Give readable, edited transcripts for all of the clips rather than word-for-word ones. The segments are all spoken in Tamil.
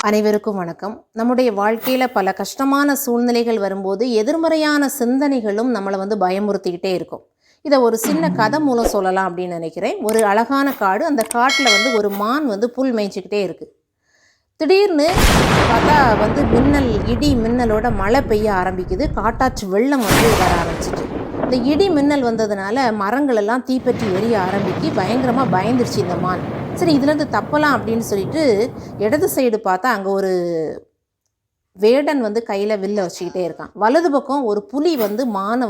அனைவருக்கும் வணக்கம். நம்முடைய வாழ்க்கையில் பல கஷ்டமான சூழ்நிலைகள் வரும்போது எதிர்மறையான சிந்தனைகளும் நம்மளை பயமுறுத்திக்கிட்டே இருக்கும். இதை ஒரு சின்ன கதை மூலம் சொல்லலாம் அப்படின்னு நினைக்கிறேன். ஒரு அழகான காடு, அந்த காட்டில் ஒரு மான் புல் மேய்ச்சிக்கிட்டே இருக்குது. திடீர்னு பார்த்தா மின்னல், இடி மின்னலோட மழை பெய்ய ஆரம்பிக்குது. காட்டாற்று வெள்ளம் வர ஆரம்பிச்சிட்டு, இந்த இடி மின்னல் வந்ததுனால மரங்கள் எல்லாம் தீப்பற்றி எரிய ஆரம்பித்து பயங்கரமாக பயந்துருச்சு இந்த மான். சரி, இதுலேருந்து தப்பலாம் அப்படின்னு சொல்லிட்டு இடது சைடு பார்த்தா அங்கே ஒரு வேடன் கையில் வில்ல வச்சுக்கிட்டே இருக்கான். வலது பக்கம் ஒரு புலி மானை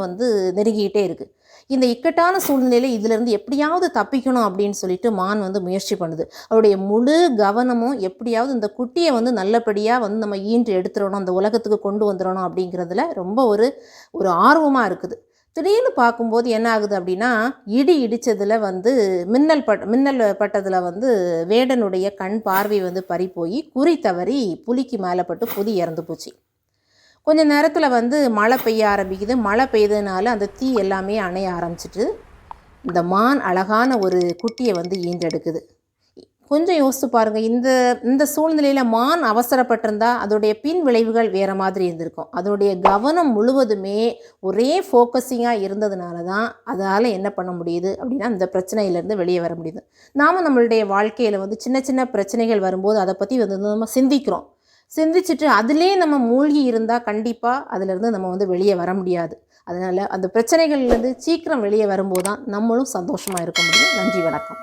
நெருங்கிக்கிட்டே இருக்குது. இந்த இக்கட்டான சூழ்நிலையில் இதிலேருந்து எப்படியாவது தப்பிக்கணும் அப்படின்னு சொல்லிட்டு மான் முயற்சி பண்ணுது. அவருடைய முழு கவனமும் எப்படியாவது இந்த குட்டியை நல்லபடியாக நம்ம ஈன்று எடுத்துடணும், அந்த உலகத்துக்கு கொண்டு வந்துடணும் அப்படிங்கிறதுல ரொம்ப ஒரு ஆர்வமாக இருக்குது. திடீர்னு பார்க்கும்போது என்ன ஆகுது அப்படின்னா, இடி இடித்ததில் மின்னல் பட்டதில் வேடனுடைய கண் பார்வை பறி போய் குறி தவறி புலிக்கு மேலே பட்டு புலி இறந்து போச்சு. கொஞ்சம் நேரத்தில் மழை பெய்ய ஆரம்பிக்குது. மழை பெய்ததுனால அந்த தீ எல்லாமே அணைய ஆரம்பிச்சிட்டு இந்த மான் அழகான ஒரு குட்டியை ஈன்றெடுக்குது. கொஞ்சம் யோசித்து பாருங்கள், இந்த சூழ்நிலையில் மான் அவசரப்பட்டிருந்தா அதோடைய பின் விளைவுகள் வேறு மாதிரி இருந்திருக்கும். அதோடைய கவனம் முழுவதுமே ஒரே ஃபோக்கஸிங்காக இருந்ததுனால தான் அதால் என்ன பண்ண முடியுது அப்படின்னா இந்த பிரச்சனையிலேருந்து வெளியே வர முடியுது. நாம் நம்மளுடைய வாழ்க்கையில் சின்ன சின்ன பிரச்சனைகள் வரும்போது அதை பற்றி நம்ம சிந்திக்கிறோம். சிந்திச்சுட்டு அதிலே நம்ம மூழ்கி இருந்தால் கண்டிப்பாக அதிலேருந்து நம்ம வெளியே வர முடியாது. அதனால் அந்த பிரச்சனைகள்லேருந்து சீக்கிரம் வெளியே வரும்போது தான் நம்மளும் சந்தோஷமாக இருக்க முடியும். நன்றி, வணக்கம்.